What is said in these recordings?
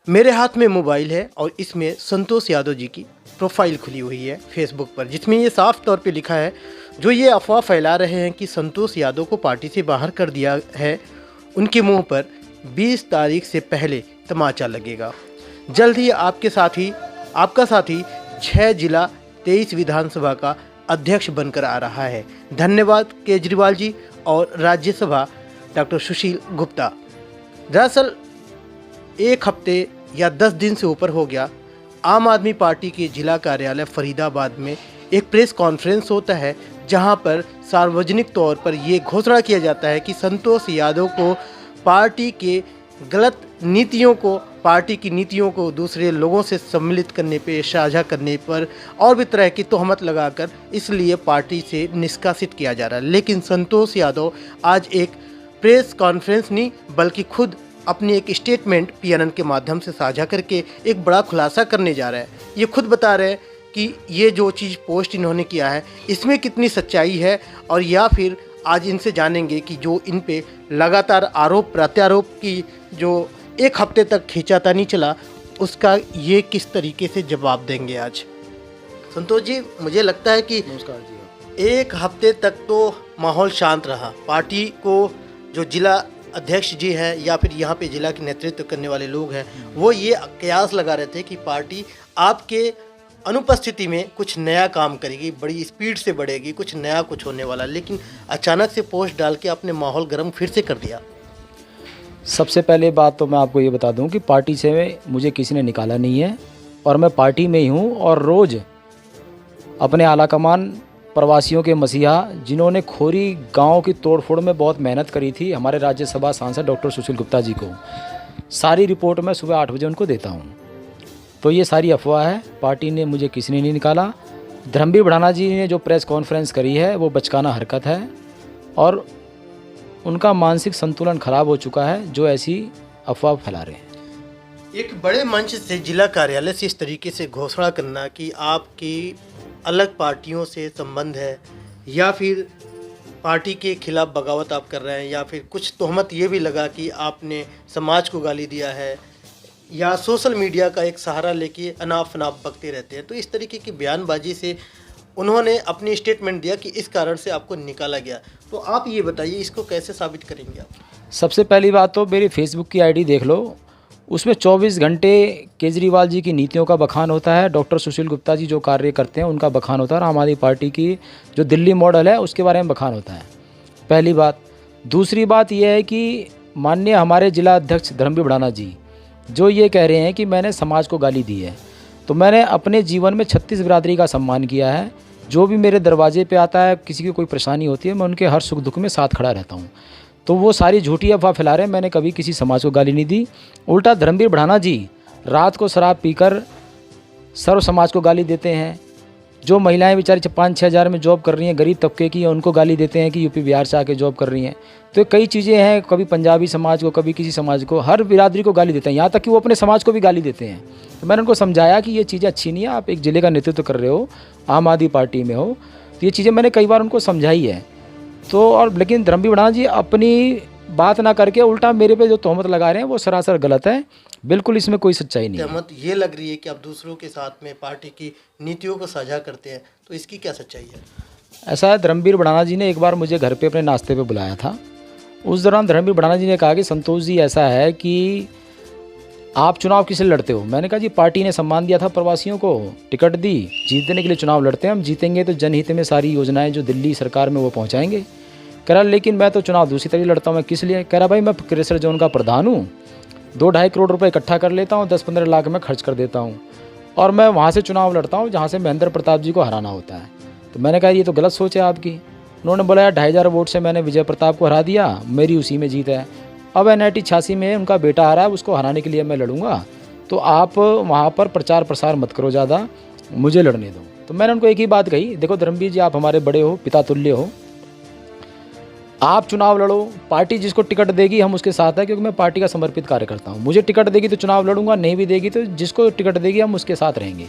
मेरे हाथ में मोबाइल है और इसमें संतोष यादव जी की प्रोफाइल खुली हुई है फेसबुक पर, जिसमें ये साफ तौर पे लिखा है, जो ये अफवाह फैला रहे हैं कि संतोष यादव को पार्टी से बाहर कर दिया है, उनके मुंह पर 20 तारीख से पहले तमाचा लगेगा। जल्द ही आपका साथी 6 जिला 23 विधानसभा का अध्यक्ष बनकर आ रहा है। धन्यवाद केजरीवाल जी और राज्यसभा डॉक्टर सुशील गुप्ता। दरअसल 1 हफ्ते या 10 दिन से ऊपर हो गया, आम आदमी पार्टी के जिला कार्यालय फरीदाबाद में एक प्रेस कॉन्फ्रेंस होता है, जहां पर सार्वजनिक तौर पर ये घोषणा किया जाता है कि संतोष यादव को पार्टी के गलत नीतियों को, पार्टी की नीतियों को दूसरे लोगों से सम्मिलित करने पे, साझा करने पर और भी तरह की तोहमत लगाकर इसलिए पार्टी से निष्कासित किया जा रहा है। लेकिन संतोष यादव आज एक प्रेस कॉन्फ्रेंस नहीं बल्कि खुद अपनी एक स्टेटमेंट पीएनएन के माध्यम से साझा करके एक बड़ा खुलासा करने जा रहा है। ये खुद बता रहे हैं कि ये जो चीज़ पोस्ट इन्होंने किया है इसमें कितनी सच्चाई है, और या फिर आज इनसे जानेंगे कि जो इन पे लगातार आरोप प्रत्यारोप की जो 1 हफ्ते तक खींचातानी चला, उसका ये किस तरीके से जवाब देंगे आज। संतोष जी, मुझे लगता है कि नमस्कार जी। 1 हफ्ते तक तो माहौल शांत रहा। पार्टी को जो जिला अध्यक्ष जी हैं या फिर यहाँ पे जिला के नेतृत्व करने वाले लोग हैं, वो ये कयास लगा रहे थे कि पार्टी आपके अनुपस्थिति में कुछ नया काम करेगी, बड़ी स्पीड से बढ़ेगी, कुछ नया कुछ होने वाला। लेकिन अचानक से पोस्ट डाल के आपने माहौल गर्म फिर से कर दिया। सबसे पहले बात तो मैं आपको ये बता दूं कि पार्टी से मुझे किसी ने निकाला नहीं है और मैं पार्टी में ही हूं, और रोज़ अपने आलाकमान प्रवासियों के मसीहा, जिन्होंने खोरी गांव की तोड़फोड़ में बहुत मेहनत करी थी, हमारे राज्यसभा सांसद डॉक्टर सुशील गुप्ता जी को, सारी रिपोर्ट मैं सुबह 8 बजे उनको देता हूँ। तो ये सारी अफवाह है, पार्टी ने मुझे किसी ने नहीं निकाला। धर्मवीर भड़ाना जी ने जो प्रेस कॉन्फ्रेंस करी है वो बचकाना हरकत है, और उनका मानसिक संतुलन खराब हो चुका है जो ऐसी अफवाह फैला रहे हैं। एक बड़े मंच से जिला कार्यालय से इस तरीके से घोषणा करना कि आपकी अलग पार्टियों से संबंध है, या फिर पार्टी के खिलाफ बगावत आप कर रहे हैं, या फिर कुछ तोहमत ये भी लगा कि आपने समाज को गाली दिया है, या सोशल मीडिया का एक सहारा लेके अनाप शनाप बकते रहते हैं, तो इस तरीके की बयानबाजी से उन्होंने अपनी स्टेटमेंट दिया कि इस कारण से आपको निकाला गया। तो आप ये बताइए, इसको कैसे साबित करेंगे आप? सबसे पहली बात तो मेरी फेसबुक की आईडी देख लो, उसमें 24 घंटे केजरीवाल जी की नीतियों का बखान होता है, डॉक्टर सुशील गुप्ता जी जो कार्य करते हैं उनका बखान होता है, और आम आदमी पार्टी की जो दिल्ली मॉडल है उसके बारे में बखान होता है, पहली बात। दूसरी बात यह है कि माननीय हमारे जिला अध्यक्ष धर्मवीर भड़ाना जी जो ये कह रहे हैं कि मैंने समाज को गाली दी है, तो मैंने अपने जीवन में 36 बिरादरी का सम्मान किया है। जो भी मेरे दरवाजे पे आता है, किसी की कोई परेशानी होती है, मैं उनके हर सुख दुख में साथ खड़ा रहता हूँ। तो वो सारी झूठी अफवाह फैला रहे हैं, मैंने कभी किसी समाज को गाली नहीं दी। उल्टा धर्मवीर भड़ाना जी रात को शराब पीकर सर्व समाज को गाली देते हैं। जो महिलाएं बेचारी 5-6 हज़ार में जॉब कर रही हैं, गरीब तबके की, उनको गाली देते हैं कि यूपी बिहार से आके जॉब कर रही हैं। तो कई चीज़ें हैं, कभी पंजाबी समाज को, कभी किसी समाज को, हर बिरादरी को गाली देते हैं, यहाँ तक कि वो अपने समाज को भी गाली देते हैं। तो मैंने उनको समझाया कि ये चीज़ें अच्छी नहीं है, आप एक ज़िले का नेतृत्व कर रहे हो, आम आदमी पार्टी में हो, तो ये चीज़ें मैंने कई बार उनको समझाई है। तो और लेकिन धर्मवीर भड़ाना जी अपनी बात ना करके उल्टा मेरे पे जो तोहमत लगा रहे हैं वो सरासर गलत है, बिल्कुल इसमें कोई सच्चाई नहीं है। तोहमत ये लग रही है कि आप दूसरों के साथ में पार्टी की नीतियों को साझा करते हैं, तो इसकी क्या सच्चाई है? ऐसा है, धर्मवीर भड़ाना जी ने एक बार मुझे घर पे अपने नाश्ते पे बुलाया था। उस दौरान धर्मवीर भड़ाना जी ने कहा कि संतोष जी ऐसा है कि आप चुनाव किसे लड़ते हो? मैंने कहा जी पार्टी ने सम्मान दिया था, प्रवासियों को टिकट दी, जीतने के लिए चुनाव लड़ते हैं, हम जीतेंगे तो जनहित में सारी योजनाएं जो दिल्ली सरकार में वो पहुंचाएंगे। कह रहा लेकिन मैं तो चुनाव दूसरी तरह लड़ता हूँ, मैं किस लिए? कह रहा भाई मैं क्रेशर जोन का प्रधान हूँ, 2-2.5 करोड़ रुपए इकट्ठा कर लेता हूँ, 10-15 लाख में खर्च कर देता हूँ, और मैं वहाँ से चुनाव लड़ता हूँ जहाँ से महेंद्र प्रताप जी को हराना होता है। तो मैंने कहा ये तो गलत सोच है आपकी। उन्होंने बोला यार 2,500 वोट से मैंने विजय प्रताप को हरा दिया, मेरी उसी में जीत है। अब NIT 86 में उनका बेटा हारा है, उसको हराने के लिए मैं लड़ूंगा, तो आप वहाँ पर प्रचार प्रसार मत करो ज़्यादा, मुझे लड़ने दो। तो मैंने उनको एक ही बात कही, देखो धर्मवीर जी आप हमारे बड़े हो, पिता तुल्य हो, आप चुनाव लड़ो, पार्टी जिसको टिकट देगी हम उसके साथ है, क्योंकि मैं पार्टी का समर्पित कार्य करता हूँ। मुझे टिकट देगी तो चुनाव लड़ूंगा, नहीं भी देगी तो जिसको टिकट देगी हम उसके साथ रहेंगे।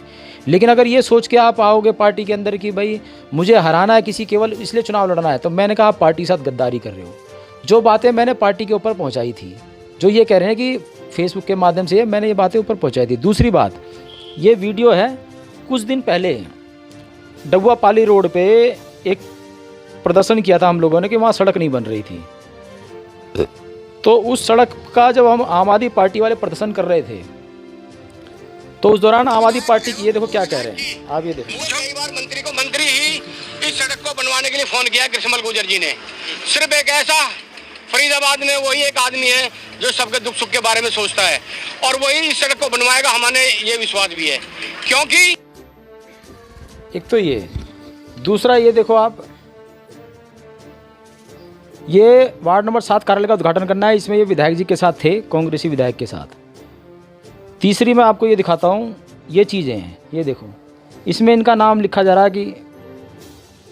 लेकिन अगर ये सोच के आप आओगे पार्टी के अंदर कि भाई मुझे हराना है किसी केवल इसलिए चुनाव लड़ना है, तो मैंने कहा आप पार्टी के साथ गद्दारी कर रहे हो। जो बातें मैंने पार्टी के ऊपर पहुँचाई थी, जो ये कह रहे हैं कि फेसबुक के माध्यम से मैंने ये बातें ऊपर पहुंचाई थी। दूसरी बात, ये वीडियो है कुछ दिन पहले डब्बापाली रोड पे एक प्रदर्शन किया था हम लोगों ने कि वहाँ सड़क नहीं बन रही थी। तो उस सड़क का जब हम आम आदमी पार्टी वाले प्रदर्शन कर रहे थे तो उस दौरान आम आदमी पार्टी की, ये देखो क्या कह रहे हैं, आप ये देखो। कई बार मंत्री ही इस सड़क को बनवाने के लिए फोन किया कृष्णमल गुर्जर जी ने। सिर्फ एक ऐसा फरीदाबाद में वही एक आदमी है जो सबके दुख सुख के बारे में सोचता है और वही इस सड़क को बनवाएगा, हमारे ये विश्वास भी है। क्योंकि एक तो ये, दूसरा ये देखो आप, ये वार्ड नंबर 7 कार्यालय का उद्घाटन करना है, इसमें ये विधायक जी के साथ थे, कांग्रेसी विधायक के साथ। तीसरी मैं आपको ये दिखाता हूँ, ये चीज़ें हैं, ये देखो, इसमें इनका नाम लिखा जा रहा है कि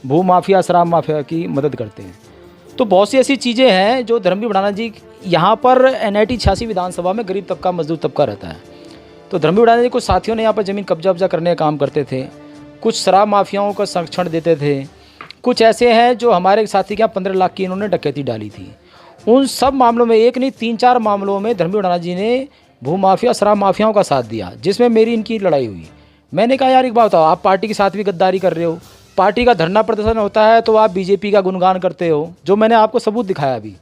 भू माफिया शराब माफिया की मदद करते हैं। तो बहुत सी ऐसी चीज़ें हैं जो धर्मवीर भड़ाना जी, यहाँ पर NIT 86 विधानसभा में गरीब तबका मजदूर तबका रहता है। तो धर्मवीर भड़ाना जी कुछ साथियों ने यहाँ पर ज़मीन कब्जा करने का काम करते थे, कुछ शराब माफियाओं का संरक्षण देते थे, कुछ ऐसे हैं जो हमारे साथी के यहाँ 15 लाख की इन्होंने डकैती डाली थी। उन सब मामलों में, एक नहीं 3-4 मामलों में धर्मवीर भड़ाना जी ने भू माफिया शराब माफियाओं का साथ दिया, जिसमें मेरी इनकी लड़ाई हुई। मैंने कहा यार एक बात बताओ, आप पार्टी के साथ भी गद्दारी कर रहे हो, पार्टी का धरना प्रदर्शन होता है तो आप बीजेपी का गुणगान करते हो, जो मैंने आपको सबूत दिखाया अभी।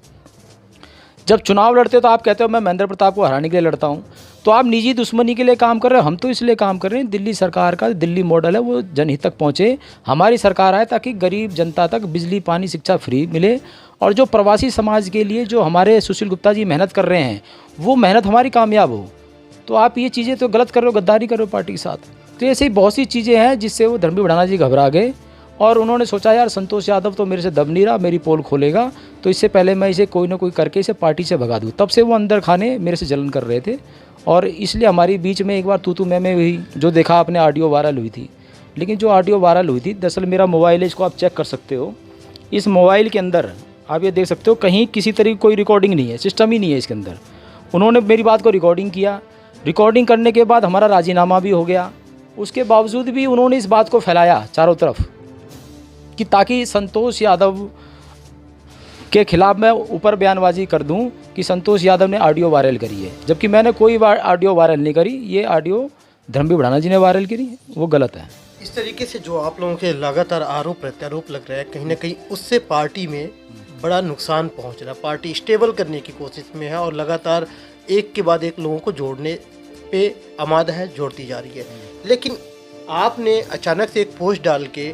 जब चुनाव लड़ते हो तो आप कहते हो मैं महेंद्र प्रताप को हराने के लिए लड़ता हूँ, तो आप निजी दुश्मनी के लिए काम कर रहे हो। हम तो इसलिए काम कर रहे हैं, दिल्ली सरकार का दिल्ली मॉडल है वो जनहित तक पहुँचे, हमारी सरकार आए ताकि गरीब जनता तक बिजली पानी शिक्षा फ्री मिले, और जो प्रवासी समाज के लिए जो हमारे सुशील गुप्ता जी मेहनत कर रहे हैं वो मेहनत हमारी कामयाब हो। तो आप ये चीज़ें तो गलत कर रहे हो, गद्दारी कर रहे हो पार्टी के साथ। तो ऐसे ही बहुत सी चीज़ें हैं जिससे वो धर्मवीर भड़ाना जी घबरा गए और उन्होंने सोचा यार संतोष यादव तो मेरे से दब नहीं रहा, मेरी पोल खोलेगा, तो इससे पहले मैं इसे कोई ना कोई करके इसे पार्टी से भगा दूँ। तब से वो अंदर खाने मेरे से जलन कर रहे थे और इसलिए हमारी बीच में एक बार तू मैं हुई, जो देखा आपने ऑडियो वायरल हुई थी। लेकिन जो ऑडियो वायरल हुई थी, दरअसल मेरा मोबाइल है, इसको आप चेक कर सकते हो। इस मोबाइल के अंदर आप ये देख सकते हो, कहीं किसी तरह की कोई रिकॉर्डिंग नहीं है, सिस्टम ही नहीं है इसके अंदर। उन्होंने मेरी बात को रिकॉर्डिंग किया, रिकॉर्डिंग करने के बाद हमारा राजीनामा भी हो गया। उसके बावजूद भी उन्होंने इस बात को फैलाया चारों तरफ कि ताकि संतोष यादव के खिलाफ मैं ऊपर बयानबाजी कर दूं कि संतोष यादव ने ऑडियो वायरल करी है, जबकि मैंने कोई ऑडियो वायरल नहीं करी। ये ऑडियो धर्मवीर भड़ाना जी ने वायरल करी, वो गलत है। इस तरीके से जो आप लोगों के लगातार आरोप प्रत्यारोप लग रहा है, कहीं ना कहीं उससे पार्टी में बड़ा नुकसान पहुंच रहा है। पार्टी स्टेबल करने की कोशिश में है और लगातार एक के बाद एक लोगों को जोड़ने पे आमादा है, जोड़ती जा रही है। लेकिन आपने अचानक से एक पोस्ट डाल के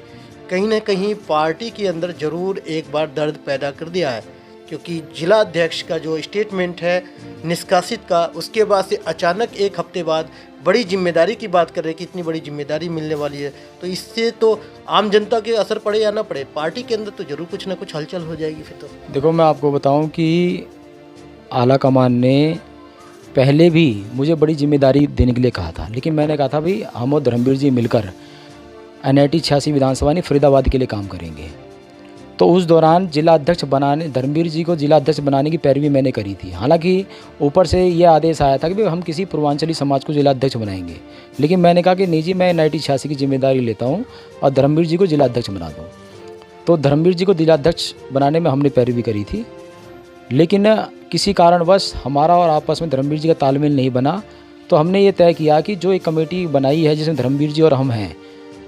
कहीं ना कहीं पार्टी के अंदर ज़रूर एक बार दर्द पैदा कर दिया है, क्योंकि जिला अध्यक्ष का जो स्टेटमेंट है निष्कासित का, उसके बाद से अचानक एक हफ्ते बाद बड़ी जिम्मेदारी की बात कर रहे हैं कि इतनी बड़ी जिम्मेदारी मिलने वाली है। तो इससे तो आम जनता के असर पड़े या ना पड़े, पार्टी के अंदर तो ज़रूर कुछ ना कुछ हलचल हो जाएगी फिर तो। देखो मैं आपको बताऊं कि आला कमान ने पहले भी मुझे बड़ी जिम्मेदारी देने के लिए कहा था, लेकिन मैंने कहा था भाई हम और धर्मवीर जी मिलकर NIT 86 विधानसभा ने फरीदाबाद के लिए काम करेंगे। तो उस दौरान जिला अध्यक्ष बनाने, धर्मवीर जी को जिला अध्यक्ष बनाने की पैरवी मैंने करी थी। हालांकि ऊपर से ये आदेश आया था कि हम किसी पूर्वांचली समाज को जिला अध्यक्ष बनाएंगे, लेकिन मैंने कहा कि नहीं जी, मैं NIT 86 की जिम्मेदारी लेता हूँ और धर्मवीर जी को जिला अध्यक्ष बना दूँ। तो धर्मवीर जी को जिला अध्यक्ष बनाने में हमने पैरवी करी थी, लेकिन किसी कारणवश हमारा और आपस में धर्मवीर जी का तालमेल नहीं बना। तो हमने ये तय किया कि जो एक कमेटी बनाई है जिसमें धर्मवीर जी और हम हैं,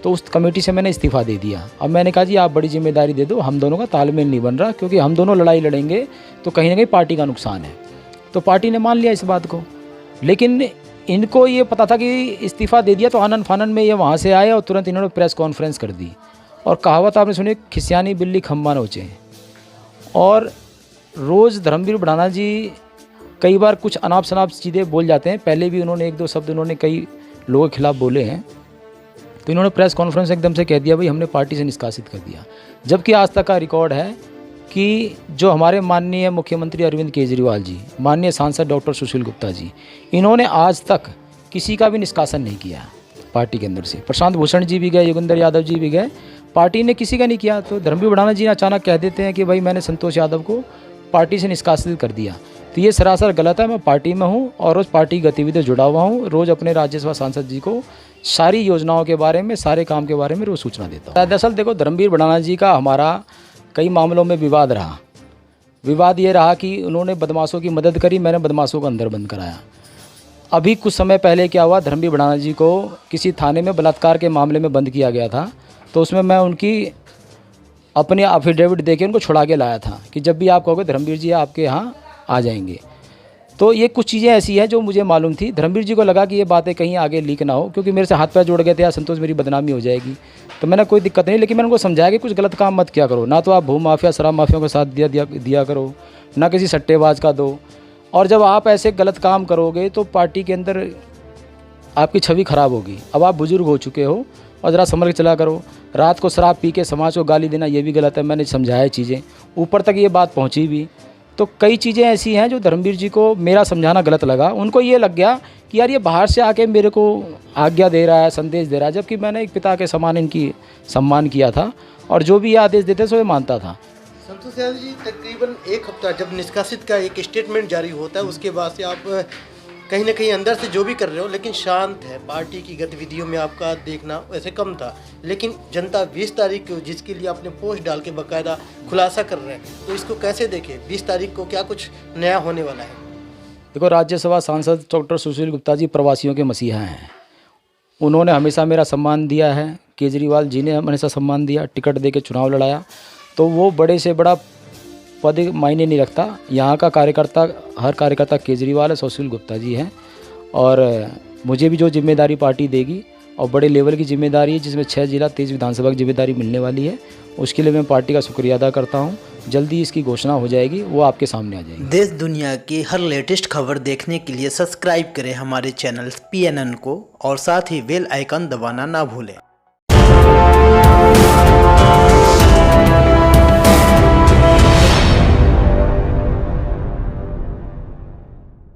तो उस कमेटी से मैंने इस्तीफ़ा दे दिया। अब मैंने कहा जी आप बड़ी जिम्मेदारी दे दो, हम दोनों का तालमेल नहीं बन रहा, क्योंकि हम दोनों लड़ाई लड़ेंगे तो कहीं ना कहीं पार्टी का नुकसान है। तो पार्टी ने मान लिया इस बात को, लेकिन इनको ये पता था कि इस्तीफ़ा दे दिया तो आनन फानन में ये वहाँ से आए और तुरंत इन्होंने प्रेस कॉन्फ्रेंस कर दी। और कहावत आपने सुनी, खिसियानी बिल्ली खम्बा नोचे। और रोज़ धर्मवीर भड़ाना जी कई बार कुछ अनाप शनाप चीज़ें बोल जाते हैं। पहले भी उन्होंने 1-2 शब्द उन्होंने कई लोगों के खिलाफ बोले हैं, तो इन्होंने प्रेस कॉन्फ्रेंस एकदम से कह दिया भाई हमने पार्टी से निष्कासित कर दिया। जबकि आज तक का रिकॉर्ड है कि जो हमारे माननीय मुख्यमंत्री अरविंद केजरीवाल जी, माननीय सांसद डॉक्टर सुशील गुप्ता जी, इन्होंने आज तक किसी का भी निष्कासन नहीं किया पार्टी के अंदर से। प्रशांत भूषण जी भी गए, योगेंद्र यादव जी भी गए, पार्टी ने किसी का नहीं किया। तो धर्मवीर भड़ाना जी अचानक कह देते हैं कि भाई मैंने संतोष यादव को पार्टी से निष्कासित कर दिया, तो ये सरासर गलत है। मैं पार्टी में हूँ और रोज़ पार्टी गतिविधियों जुड़ा हुआ हूँ। रोज़ अपने राज्यसभा सांसद जी को सारी योजनाओं के बारे में, सारे काम के बारे में रोज़ सूचना देता हूँ। दरअसल देखो, धर्मवीर भड़ाना जी का हमारा कई मामलों में विवाद रहा। विवाद ये रहा कि उन्होंने बदमाशों की मदद करी, मैंने बदमाशों को अंदर बंद कराया। अभी कुछ समय पहले क्या हुआ, धर्मवीर भड़ाना जी को किसी थाने में बलात्कार के मामले में बंद किया गया था। तो उसमें मैं उनकी अपनी एफिडेविट देके उनको छुड़ा के लाया था कि जब भी आप कहोगे धर्मवीर जी आपके यहाँ आ जाएंगे। तो ये कुछ चीज़ें ऐसी हैं जो मुझे मालूम थी। धर्मवीर जी को लगा कि ये बातें कहीं आगे लीक ना हो, क्योंकि मेरे से हाथ पैर जोड़ गए थे, यार संतोष मेरी बदनामी हो जाएगी। तो मैंने कोई दिक्कत नहीं, लेकिन मैंने उनको समझाया कि कुछ गलत काम मत किया करो, ना तो आप भू माफिया शराब माफियाओं के साथ दिया करो, ना किसी सट्टेबाज का दो। और जब आप ऐसे गलत काम करोगे तो पार्टी के अंदर आपकी छवि खराब होगी। अब आप बुजुर्ग हो चुके हो और ज़रा समझ के चला करो। रात को शराब पी के समाज को गाली देना ये भी गलत है। मैंने समझाया चीज़ें, ऊपर तक ये बात पहुंची भी। तो कई चीज़ें ऐसी हैं जो धर्मवीर जी को मेरा समझाना गलत लगा। उनको ये लग गया कि यार ये बाहर से आके मेरे को आज्ञा दे रहा है, संदेश दे रहा है, जबकि मैंने एक पिता के समान इनकी सम्मान किया था और जो भी ये आदेश देते सो ये मानता था। संतोष यादव जी, तकरीबन एक हफ्ता जब निष्कासित का एक स्टेटमेंट जारी होता है, उसके बाद से आप कहीं ना कहीं अंदर से जो भी कर रहे हो लेकिन शांत है। पार्टी की गतिविधियों में आपका देखना वैसे कम था, लेकिन जनता 20 तारीख को जिसके लिए आपने पोस्ट डाल के बाकायदा खुलासा कर रहे हैं, तो इसको कैसे देखें? 20 तारीख को क्या कुछ नया होने वाला है? देखो, राज्यसभा सांसद डॉक्टर सुशील गुप्ता जी प्रवासियों के मसीहा हैं। उन्होंने हमेशा मेरा सम्मान दिया है। केजरीवाल जी ने हमेशा सम्मान दिया, टिकट दे के चुनाव लड़ाया। तो वो बड़े से बड़ा पद मायने नहीं रखता। यहाँ का कार्यकर्ता, हर कार्यकर्ता केजरीवाल है, सुशील गुप्ता जी हैं। और मुझे भी जो जिम्मेदारी पार्टी देगी और बड़े लेवल की जिम्मेदारी है, जिसमें 6 जिला 23 विधानसभा की जिम्मेदारी मिलने वाली है, उसके लिए मैं पार्टी का शुक्रिया अदा करता हूँ। जल्दी इसकी घोषणा हो जाएगी, वो आपके सामने आ जाएगी। देश दुनिया की हर लेटेस्ट खबर देखने के लिए सब्सक्राइब करें हमारे चैनल PNN को और साथ ही बेल आइकन दबाना ना भूलें।